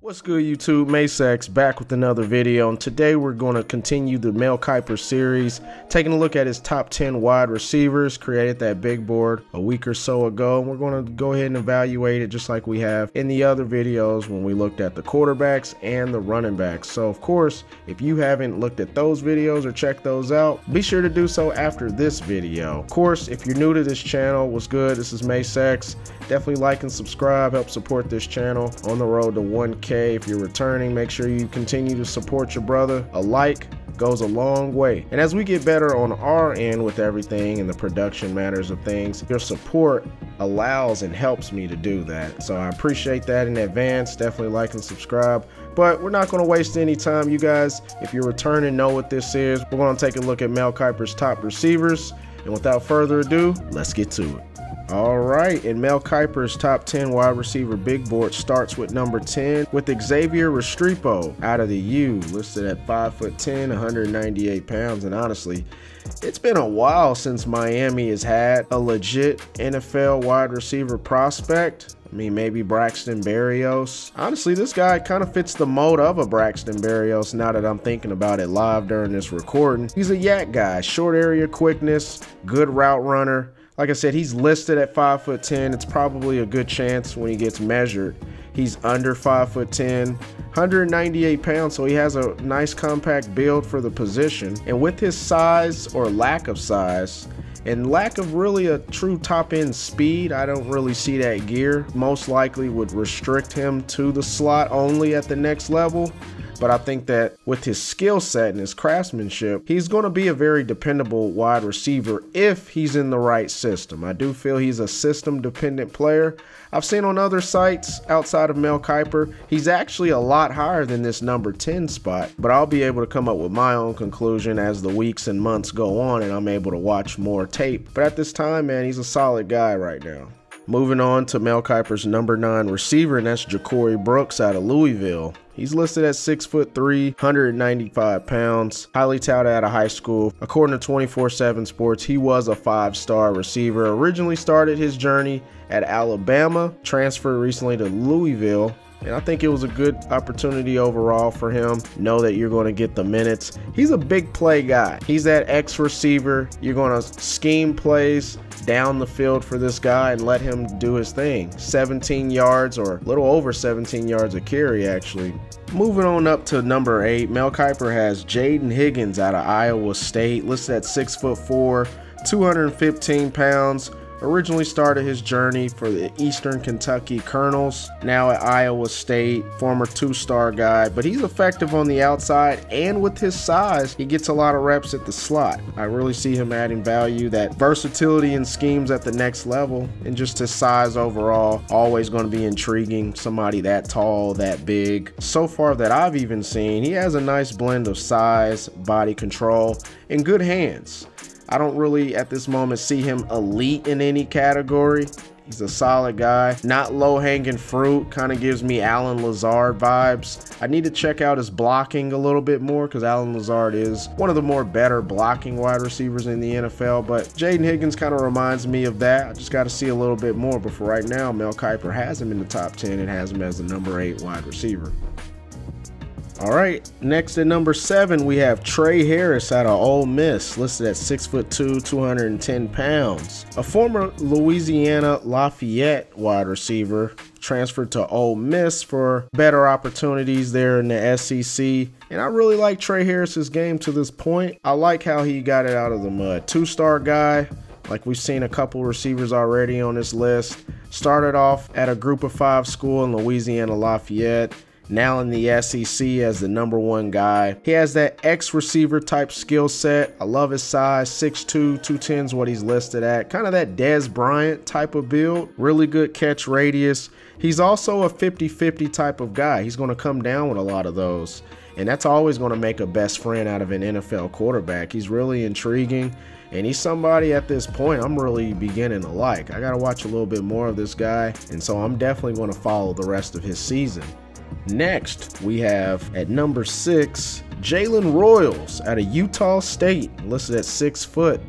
What's good, YouTube? Masex back with another video, and today we're going to continue the Mel Kiper series, taking a look at his top 10 wide receivers. Created that big board a week or so ago, and we're going to go ahead and evaluate it just like we have in the other videos when we looked at the quarterbacks and the running backs. So of course, if you haven't looked at those videos or checked those out, be sure to do so after this video. Of course, if you're new to this channel, what's good? This is Masex. Definitely like and subscribe, help support this channel on the road to 1K. If you're returning, make sure you continue to support your brother. A like goes a long way. And as we get better on our end with everything and the production matters of things, your support allows and helps me to do that. So I appreciate that in advance. Definitely like and subscribe. But we're not going to waste any time, you guys. If you're returning, know what this is. We're going to take a look at Mel Kiper's top receivers. And without further ado, let's get to it. All right, and Mel Kiper's top 10 wide receiver big board starts with number 10 with Xavier Restrepo out of the U, listed at 5'10", 198 pounds. And honestly, it's been a while since Miami has had a legit NFL wide receiver prospect. I mean, maybe Braxton Berrios. Honestly, this guy kind of fits the mold of a Braxton Berrios now that I'm thinking about it live during this recording. He's a yak guy, short area quickness, good route runner. Like I said, he's listed at 5'10". It's probably a good chance when he gets measured he's under 5'10", 198 pounds, so he has a nice compact build for the position. And with his size or lack of size and lack of really a true top end speed, I don't really see that gear. Most likely would restrict him to the slot only at the next level. But I think that with his skill set and his craftsmanship, he's going to be a very dependable wide receiver if he's in the right system. I do feel he's a system-dependent player. I've seen on other sites outside of Mel Kiper, he's actually a lot higher than this number 10 spot. But I'll be able to come up with my own conclusion as the weeks and months go on and I'm able to watch more tape. But at this time, man, he's a solid guy right now. Moving on to Mel Kiper's number 9 receiver, and that's Jakeori Brooks out of Louisville. He's listed at 6'3", 195 pounds, highly touted out of high school. According to 24/7 Sports, he was a 5-star receiver. Originally started his journey at Alabama, transferred recently to Louisville. And I think it was a good opportunity overall for him. Know that you're going to get the minutes. He's a big play guy. He's that X receiver. You're going to scheme plays down the field for this guy and let him do his thing. 17 yards or a little over 17 yards a carry, actually. Moving on up to number 8, Mel Kiper has Jaden Higgins out of Iowa State, listed at 6'4", 215 pounds. Originally started his journey for the Eastern Kentucky Colonels, now at Iowa State, former 2-star guy, but he's effective on the outside, and with his size, he gets a lot of reps at the slot. I really see him adding value, that versatility in schemes at the next level, and just his size overall, always going to be intriguing. Somebody that tall, that big. So far that I've even seen, he has a nice blend of size, body control, and good hands. I don't really, at this moment, see him elite in any category. He's a solid guy, not low-hanging fruit, kind of gives me Allen Lazard vibes. I need to check out his blocking a little bit more because Allen Lazard is one of the more better blocking wide receivers in the NFL, but Jaden Higgins kind of reminds me of that. I just got to see a little bit more, but for right now, Mel Kiper has him in the top 10 and has him as the number 8 wide receiver. All right, next at number 7, we have Trey Harris out of Ole Miss, listed at 6'2", 210 pounds. A former Louisiana Lafayette wide receiver, transferred to Ole Miss for better opportunities there in the SEC. And I really like Trey Harris's game to this point. I like how he got it out of the mud. 2-star guy, like we've seen a couple receivers already on this list. Started off at a group of 5 school in Louisiana Lafayette. Now in the SEC as the number 1 guy. He has that X receiver type skill set. I love his size, 6'2", 210 is what he's listed at. Kind of that Dez Bryant type of build. Really good catch radius. He's also a 50-50 type of guy. He's going to come down with a lot of those. And that's always going to make a best friend out of an NFL quarterback. He's really intriguing. And he's somebody at this point I'm really beginning to like. I got to watch a little bit more of this guy. And so I'm definitely going to follow the rest of his season. Next, we have at number 6, Jaylen Royals out of Utah State, listed at 6 foot,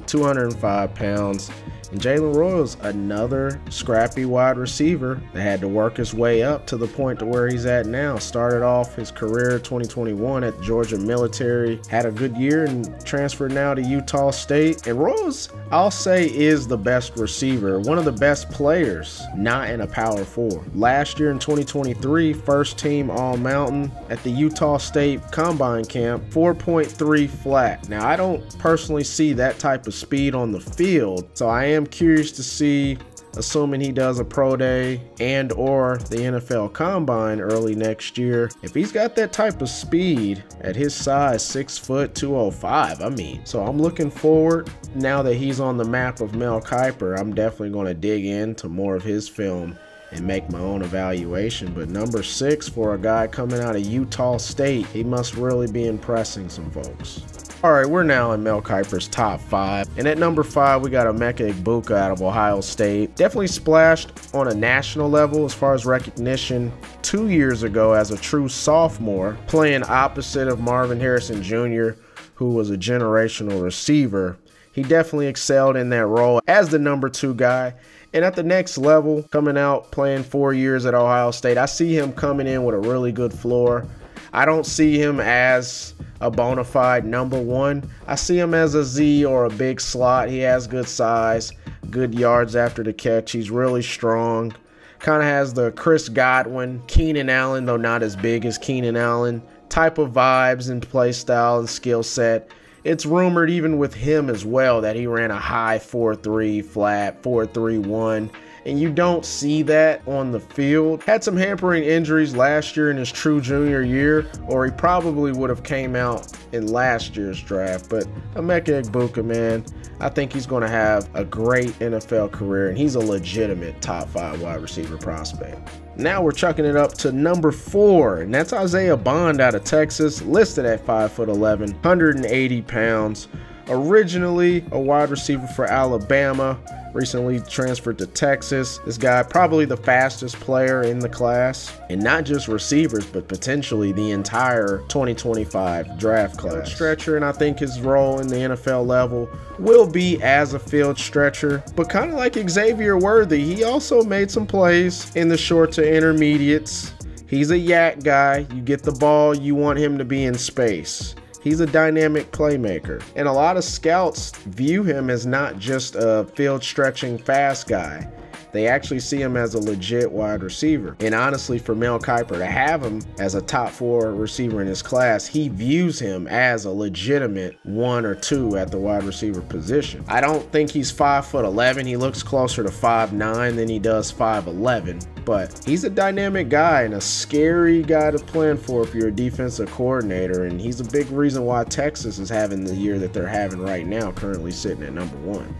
205 pounds. And Jaylen Royals, another scrappy wide receiver that had to work his way up to the point to where he's at now. Started off his career 2021 at Georgia Military, had a good year and transferred now to Utah State. And Royals, I'll say, is the best receiver, one of the best players not in a Power 4. Last year in 2023, first team All-Mountain at the Utah State Combine Camp, 4.3 flat. Now, I don't personally see that type of speed on the field, so I am curious to see, assuming he does a pro day and or the NFL Combine early next year, if he's got that type of speed at his size, 6 foot 205. I mean, so I'm looking forward, now that he's on the map of Mel Kiper, I'm definitely going to dig into more of his film and make my own evaluation. But number 6 for a guy coming out of Utah State, he must really be impressing some folks. All right, we're now in Mel Kiper's top 5. And at number 5, we got Emeka Egbuka out of Ohio State. Definitely splashed on a national level as far as recognition 2 years ago as a true sophomore, playing opposite of Marvin Harrison Jr., who was a generational receiver. He definitely excelled in that role as the number 2 guy. And at the next level, coming out playing 4 years at Ohio State, I see him coming in with a really good floor. I don't see him as a bona fide number 1. I see him as a Z or a big slot. He has good size, good yards after the catch. He's really strong. Kind of has the Chris Godwin, Keenan Allen, though not as big as Keenan Allen, type of vibes and play style and skill set. It's rumored even with him as well that he ran a high 4.3 flat, 4.31, and you don't see that on the field. Had some hampering injuries last year in his true junior year, or he probably would have came out in last year's draft. But Emeka Egbuka, man, I think he's going to have a great NFL career, and he's a legitimate top 5 wide receiver prospect. Now we're chucking it up to number 4, and that's Isaiah Bond out of Texas, listed at 5'11", 180 pounds. Originally a wide receiver for Alabama, recently transferred to Texas. This guy probably the fastest player in the class, and not just receivers, but potentially the entire 2025 draft class. Stretcher, and I think his role in the NFL level will be as a field stretcher, but kind of like Xavier Worthy, he also made some plays in the short to intermediates. He's a yak guy. You get the ball, you want him to be in space. He's a dynamic playmaker, and a lot of scouts view him as not just a field stretching fast guy. They actually see him as a legit wide receiver. And honestly, for Mel Kiper to have him as a top 4 receiver in his class, he views him as a legitimate 1 or 2 at the wide receiver position. I don't think he's 5'11". He looks closer to 5'9" than he does 5'11". But he's a dynamic guy and a scary guy to plan for if you're a defensive coordinator. And he's a big reason why Texas is having the year that they're having right now, currently sitting at number 1.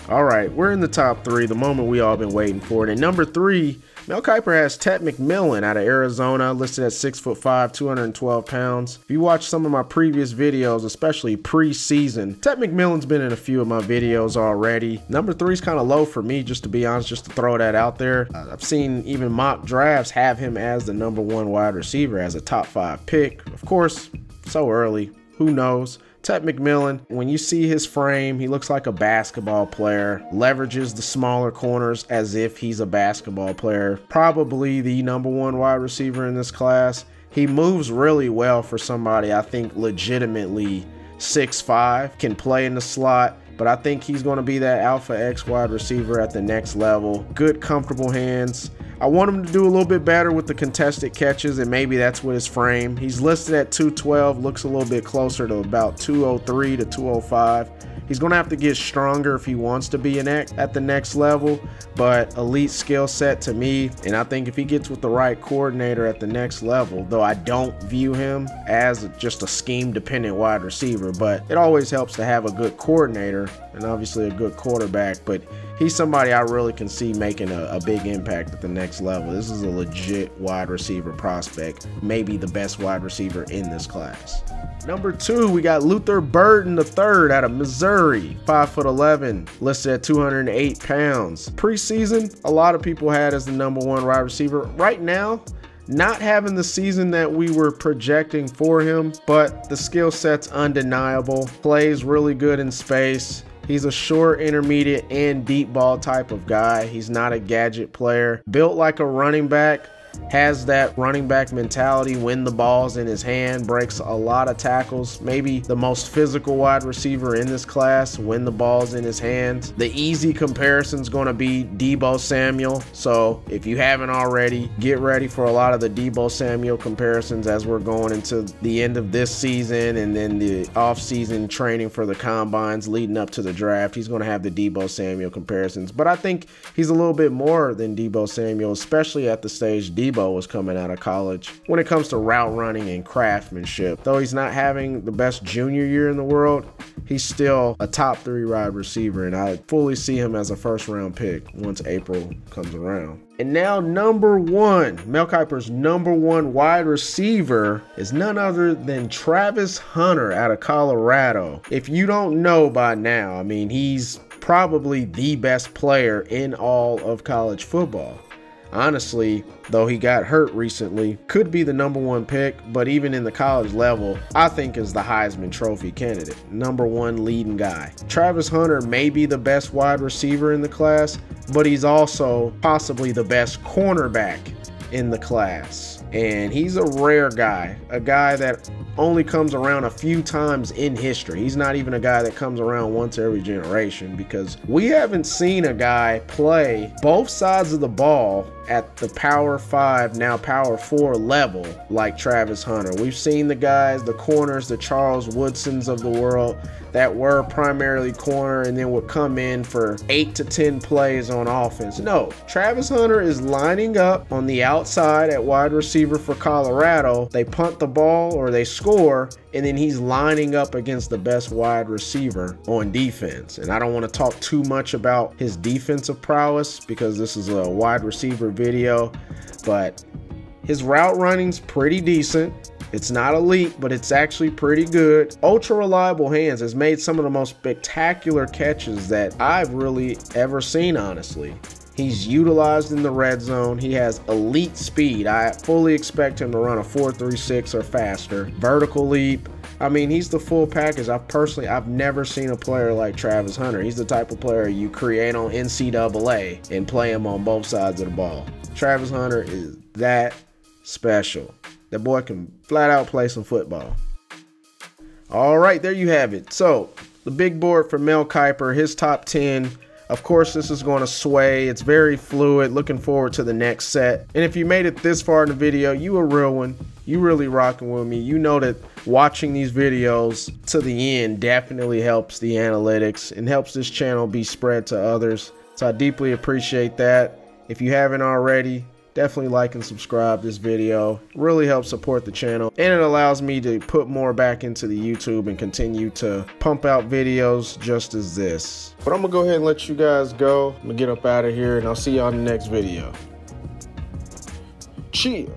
All right, we're in the top 3, the moment we all been waiting for it. And number 3, Mel Kiper has Ted McMillan out of Arizona, listed at 6'5", 212 pounds. If you watch some of my previous videos, especially preseason, Ted McMillan's been in a few of my videos already. Number 3 is kind of low for me, just to be honest, just to throw that out there. I've seen even mock drafts have him as the number 1 wide receiver, as a top 5 pick. Of course, so early, who knows? Ted McMillan, when you see his frame, he looks like a basketball player, leverages the smaller corners as if he's a basketball player. Probably the number 1 wide receiver in this class. He moves really well for somebody, I think, legitimately 6'5", can play in the slot. But I think he's going to be that Alpha X wide receiver at the next level. Good, comfortable hands. I want him to do a little bit better with the contested catches, and maybe that's with his frame. He's listed at 212, looks a little bit closer to about 203 to 205. He's going to have to get stronger if he wants to be at the next level, but elite skill set to me. And I think if he gets with the right coordinator at the next level, though I don't view him as just a scheme-dependent wide receiver, but it always helps to have a good coordinator and obviously a good quarterback. But he's somebody I really can see making a big impact at the next level. This is a legit wide receiver prospect, maybe the best wide receiver in this class. Number 2, we got Luther Burton III out of Missouri, 5'11", listed at 208 pounds. Preseason, a lot of people had as the number 1 wide receiver. Right now, not having the season that we were projecting for him, but the skill set's undeniable. Plays really good in space. He's a short, intermediate, and deep ball type of guy. He's not a gadget player. Built like a running back. Has that running back mentality when the ball's in his hand, breaks a lot of tackles, maybe the most physical wide receiver in this class when the ball's in his hands. The easy comparison is going to be Deebo Samuel, so if you haven't already, get ready for a lot of the Deebo Samuel comparisons as we're going into the end of this season and then the off-season training for the combines leading up to the draft. He's going to have the Deebo Samuel comparisons, but I think he's a little bit more than Deebo Samuel, especially at the stage Deebo was coming out of college when it comes to route running and craftsmanship. Though he's not having the best junior year in the world, he's still a top 3 wide receiver, and I fully see him as a first-round pick once April comes around. And now number 1, Mel Kiper's number 1 wide receiver is none other than Travis Hunter out of Colorado. If you don't know by now, I mean, he's probably the best player in all of college football. Honestly, though he got hurt recently, could be the number 1 pick, but even in the college level, I think is the Heisman Trophy candidate. Number 1 leading guy. Travis Hunter may be the best wide receiver in the class, but he's also possibly the best cornerback in the class. And he's a rare guy, a guy that only comes around a few times in history. He's not even a guy that comes around once every generation, because we haven't seen a guy play both sides of the ball at the Power 5, now Power 4 level like Travis Hunter. We've seen the guys, the corners, the Charles Woodsons of the world that were primarily corner and then would come in for 8 to 10 plays on offense. No, Travis Hunter is lining up on the outside at wide receiver for Colorado. They punt the ball or they score, and then he's lining up against the best wide receiver on defense. And I don't want to talk too much about his defensive prowess because this is a wide receiver video, but his route running's pretty decent. It's not elite, but it's actually pretty good. Ultra reliable hands, has made some of the most spectacular catches that I've really ever seen, honestly. He's utilized in the red zone. He has elite speed. I fully expect him to run a 4.36 or faster. Vertical leap. I mean, he's the full package. I've never seen a player like Travis Hunter. He's the type of player you create on NCAA and play him on both sides of the ball. Travis Hunter is that special. That boy can flat out play some football. All right, there you have it. So the big board for Mel Kiper, his top 10. Of course, this is going to sway. It's very fluid. Looking forward to the next set. And if you made it this far in the video, you a real one. You really rocking with me. You know that watching these videos to the end definitely helps the analytics and helps this channel be spread to others. So I deeply appreciate that. If you haven't already, definitely like and subscribe this video. It really helps support the channel, and it allows me to put more back into the YouTube and continue to pump out videos just as this. But I'm gonna go ahead and let you guys go. I'm gonna get up out of here, and I'll see y'all in the next video. Cheers.